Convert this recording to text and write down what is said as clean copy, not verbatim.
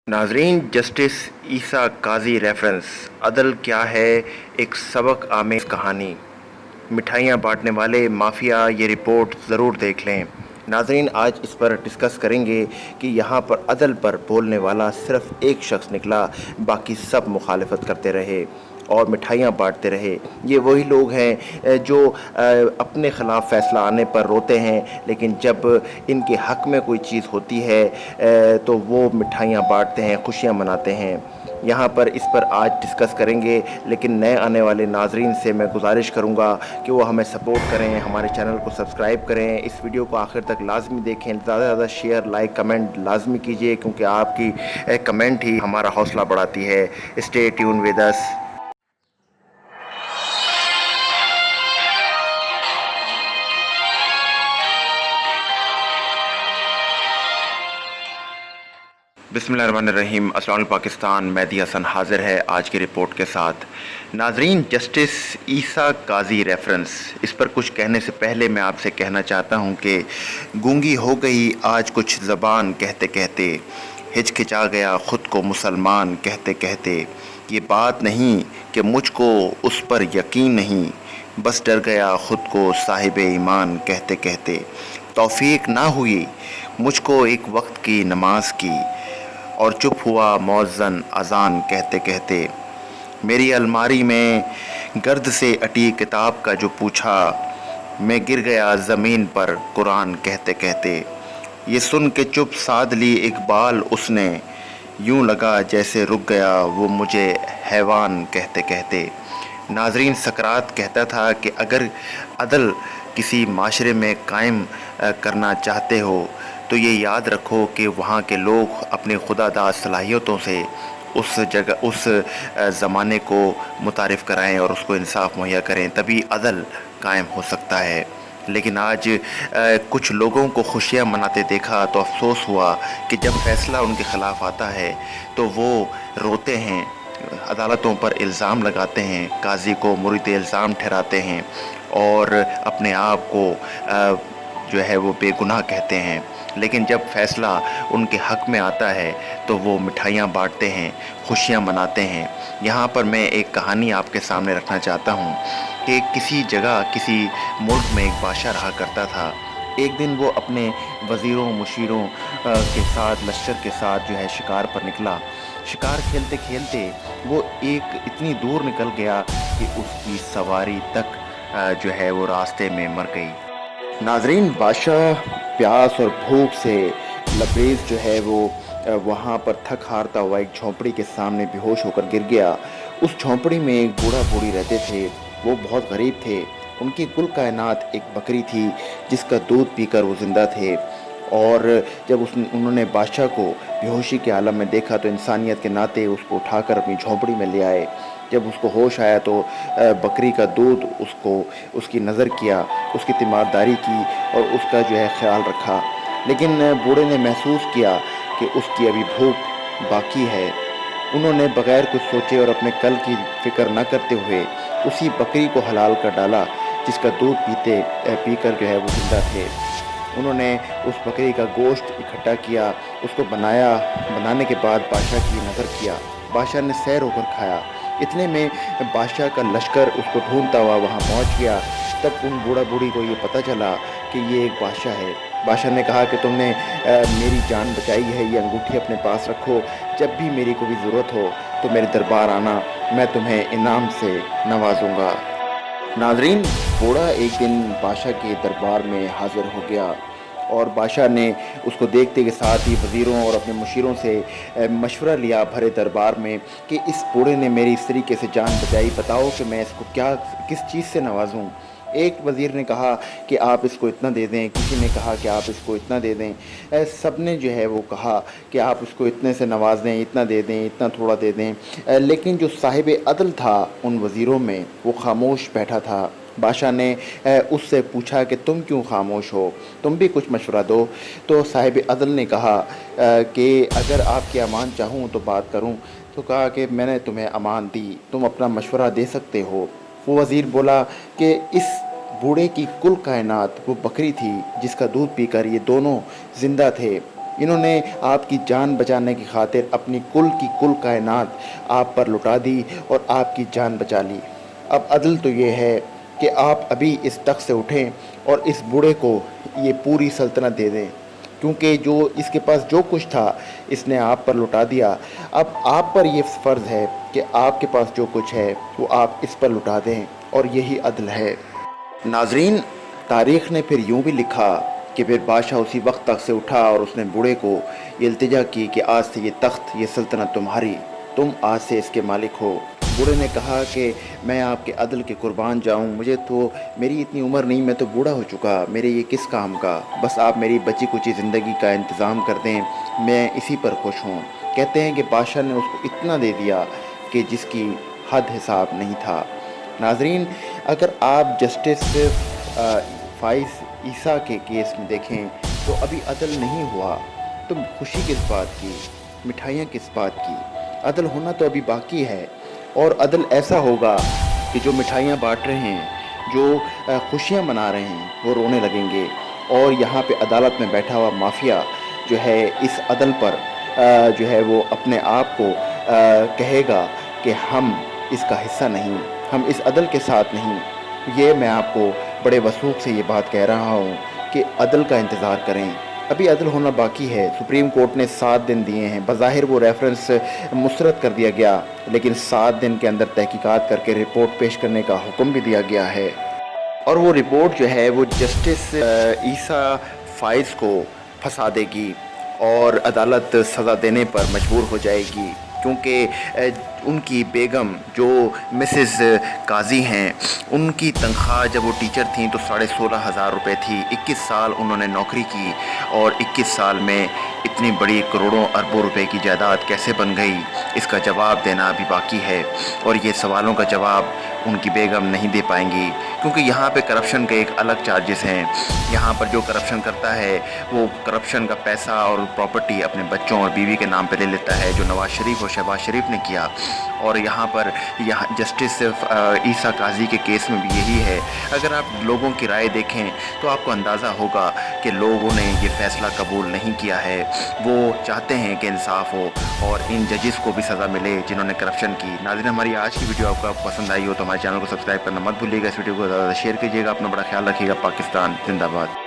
नाजरीन, जस्टिस ईसा काजी रेफरेंस अदल क्या है, एक सबक आमेज कहानी। मिठाइयाँ बांटने वाले माफिया, ये रिपोर्ट ज़रूर देख लें। नाजरीन, आज इस पर डिस्कस करेंगे कि यहाँ पर अदल पर बोलने वाला सिर्फ एक शख्स निकला, बाकी सब मुखालफत करते रहे और मिठाइयाँ बांटते रहे। ये वही लोग हैं जो अपने ख़िलाफ़ फ़ैसला आने पर रोते हैं, लेकिन जब इनके हक़ में कोई चीज़ होती है तो वो मिठाइयाँ बांटते हैं, खुशियाँ मनाते हैं। यहाँ पर इस पर आज डिस्कस करेंगे, लेकिन नए आने वाले नाजरीन से मैं गुजारिश करूँगा कि वो हमें सपोर्ट करें, हमारे चैनल को सब्सक्राइब करें, इस वीडियो को आखिर तक लाजमी देखें, ज़्यादा से ज़्यादा शेयर, लाइक, कमेंट लाजमी कीजिए, क्योंकि आपकी कमेंट ही हमारा हौसला बढ़ाती है। Stay tune with us. बिस्मिल्लाहिर्रहमानिर्रहीम। अस्सलाम वालेकुम पाकिस्तान, मेहदी हसन हाज़िर है आज की रिपोर्ट के साथ। नाजरीन, जस्टिस ईसा काजी रेफरेंस, इस पर कुछ कहने से पहले मैं आपसे कहना चाहता हूँ कि गूंगी हो गई आज कुछ ज़बान कहते कहते, हिचकिचा गया ख़ुद को मुसलमान कहते कहते। ये बात नहीं कि मुझको उस पर यकीन नहीं, बस डर गया ख़ुद को साहिब ईमान कहते कहते। तौफीक ना हुई मुझको एक वक्त की नमाज की, और चुप हुआ मौज़न अज़ान कहते कहते। मेरी अलमारी में गर्द से अटी किताब का जो पूछा, मैं गिर गया ज़मीन पर कुरान कहते कहते। ये सुन के चुप साध ली इकबाल उसने, यूं लगा जैसे रुक गया वो मुझे हैवान कहते कहते। नाजरीन, सकरात कहता था कि अगर अदल किसी माशरे में कायम करना चाहते हो तो ये याद रखो कि वहाँ के लोग अपनी खुदादाद सलाहियतों से उस जगह, उस ज़माने को मुतारिफ़ कराएं और उसको इंसाफ मुहैया करें, तभी अदल कायम हो सकता है। लेकिन आज कुछ लोगों को खुशियाँ मनाते देखा तो अफसोस हुआ कि जब फ़ैसला उनके ख़िलाफ़ आता है तो वो रोते हैं, अदालतों पर इल्ज़ाम लगाते हैं, काजी को मुरीद इल्ज़ाम ठहराते हैं और अपने आप को जो है वो बेगुनाह कहते हैं। लेकिन जब फ़ैसला उनके हक़ में आता है तो वो मिठाइयाँ बांटते हैं, खुशियाँ मनाते हैं। यहाँ पर मैं एक कहानी आपके सामने रखना चाहता हूँ कि किसी जगह, किसी मुल्क में एक बादशाह रहा करता था। एक दिन वो अपने वज़ीरों, मुशीरों के साथ, लश्कर के साथ जो है शिकार पर निकला। शिकार खेलते खेलते वो एक इतनी दूर निकल गया कि उसकी सवारी तक जो है वो रास्ते में मर गई। नाजरीन, बादशाह प्यास और भूख से लबरेज जो है वो वहाँ पर थक हारता हुआ एक झोंपड़ी के सामने बेहोश होकर गिर गया। उस झोंपड़ी में एक बूढ़ा बूढ़ी रहते थे, वो बहुत गरीब थे। उनकी कुल कायनात एक बकरी थी जिसका दूध पीकर वो ज़िंदा थे। और जब उन्होंने बादशाह को बेहोशी के आलम में देखा तो इंसानियत के नाते उसको उठाकर अपनी झोंपड़ी में ले आए। जब उसको होश आया तो बकरी का दूध उसको, उसकी नज़र किया, उसकी तीमारदारी की और उसका जो है ख्याल रखा। लेकिन बूढ़े ने महसूस किया कि उसकी अभी भूख बाकी है। उन्होंने बग़ैर कुछ सोचे और अपने कल की फ़िक्र न करते हुए उसी बकरी को हलाल कर डाला जिसका दूध पीकर जो है वो ज़िंदा थे। उन्होंने उस बकरी का गोश्त इकट्ठा किया, उसको बनाने के बाद बादशाह की नज़र किया। बादशाह ने सैर होकर खाया। इतने में बादशाह का लश्कर उसको ढूंढता हुआ वहाँ पहुँच गया। तब उन बूढ़ा बूढ़ी को ये पता चला कि ये एक बादशाह है। बादशाह ने कहा कि तुमने मेरी जान बचाई है, ये अंगूठी अपने पास रखो, जब भी मेरी कोई ज़रूरत हो तो मेरे दरबार आना, मैं तुम्हें इनाम से नवाजूँगा। नाजरीन, बूढ़ा एक दिन बादशाह के दरबार में हाज़िर हो गया और बादशाह ने उसको देखते के साथ ही वज़ीरों और अपने मुशीरों से मशवरा लिया भरे दरबार में कि इस बूढ़े ने मेरी इस तरीके से जान बचाई, बताओ कि मैं इसको किस चीज़ से नवाजूँ। एक वज़ीर ने कहा कि आप इसको इतना दे दें, किसी ने कहा कि आप इसको इतना दे दें। सब ने जो है वो कहा कि आप इसको इतने से नवाज दें, इतना दे दें, इतना थोड़ा दे दें। लेकिन जो साहिब अदल था उन वज़ीरों में, वो खामोश बैठा था। बादशाह ने उससे पूछा कि तुम क्यों खामोश हो, तुम भी कुछ मशवरा दो। तो साहिब अदल ने कहा कि अगर आपकी अमान चाहूँ तो बात करूँ। तो कहा कि मैंने तुम्हें अमान दी, तुम अपना मशवरा दे सकते हो। वो वज़ीर बोला कि इस बूढ़े की कुल कायनात वो बकरी थी जिसका दूध पीकर ये दोनों ज़िंदा थे। इन्होंने आपकी जान बचाने की खातिर अपनी कुल की कुल कायनात आप पर लुटा दी और आपकी जान बचा ली। अब अदल तो ये है कि आप अभी इस तख्त से उठें और इस बूढ़े को ये पूरी सल्तनत दे दें, क्योंकि जो इसके पास जो कुछ था इसने आप पर लुटा दिया। अब आप पर ये फ़र्ज़ है कि आपके पास जो कुछ है वो आप इस पर लुटा दें, और यही अदल है। नाज़रीन, तारीख़ ने फिर यूँ भी लिखा कि फिर बादशाह उसी वक्त तख्त से उठा और उसने बूढ़े को ये इल्तिजा की कि आज से ये तख्त, ये सल्तनत तुम्हारी, तुम आज से इसके मालिक हो। बूढ़े ने कहा कि मैं आपके अदल के कुर्बान जाऊं, मुझे तो मेरी इतनी उम्र नहीं, मैं तो बूढ़ा हो चुका, मेरे ये किस काम का, बस आप मेरी बची कुची ज़िंदगी का इंतज़ाम कर दें, मैं इसी पर खुश हूँ। कहते हैं कि बादशाह ने उसको इतना दे दिया कि जिसकी हद हिसाब नहीं था। नाज़रीन, अगर आप जस्टिस फ़ाइज़ ईसा के केस में देखें तो अभी अदल नहीं हुआ, तो खुशी किस बात की, मिठाइयाँ किस बात की। अदल होना तो अभी बाकी है, और अदल ऐसा होगा कि जो मिठाइयाँ बांट रहे हैं, जो खुशियाँ मना रहे हैं, वो रोने लगेंगे, और यहाँ पे अदालत में बैठा हुआ माफिया जो है इस अदल पर जो है वो अपने आप को कहेगा कि हम इसका हिस्सा नहीं, हम इस अदल के साथ नहीं। ये मैं आपको बड़े वसूख से ये बात कह रहा हूँ कि अदल का इंतज़ार करें, अभी अदल होना बाकी है। सुप्रीम कोर्ट ने 7 दिन दिए हैं, बज़ाहिर वो रेफरेंस मुस्तरद कर दिया गया, लेकिन 7 दिन के अंदर तहकीकात करके रिपोर्ट पेश करने का हुक्म भी दिया गया है, और वो रिपोर्ट जो है वो जस्टिस ईसा फ़ाइज़ को फंसा देगी और अदालत सज़ा देने पर मजबूर हो जाएगी, क्योंकि उनकी बेगम जो मिसेस काजी हैं, उनकी तनख्वाह जब वो टीचर थीं तो 16,500 रुपये थी। 21 साल उन्होंने नौकरी की, और 21 साल में इतनी बड़ी करोड़ों अरबों रुपए की जायदाद कैसे बन गई, इसका जवाब देना अभी बाकी है, और ये सवालों का जवाब उनकी बेगम नहीं दे पाएंगी, क्योंकि यहाँ पे करप्शन के एक अलग चार्जेस हैं। यहाँ पर जो करप्शन करता है वो करप्शन का पैसा और प्रॉपर्टी अपने बच्चों और बीवी के नाम पे ले लेता है, जो नवाज़ शरीफ और शहबाज शरीफ ने किया। और यहाँ जस्टिस ईसा काजी के केस में भी यही है। अगर आप लोगों की राय देखें तो आपको अंदाज़ा होगा कि लोगों ने ये फ़ैसला कबूल नहीं किया है, वो चाहते हैं कि इंसाफ हो और इन जजेस को भी सज़ा मिले जिन्होंने करप्शन की। नाज़रीन, हमारी आज की वीडियो आपको पसंद आई हो तो हमारे चैनल को सब्सक्राइब करना मत भूलिएगा, इस वीडियो को ज़्यादा शेयर कीजिएगा, अपना बड़ा ख्याल रखिएगा। पाकिस्तान जिंदाबाद।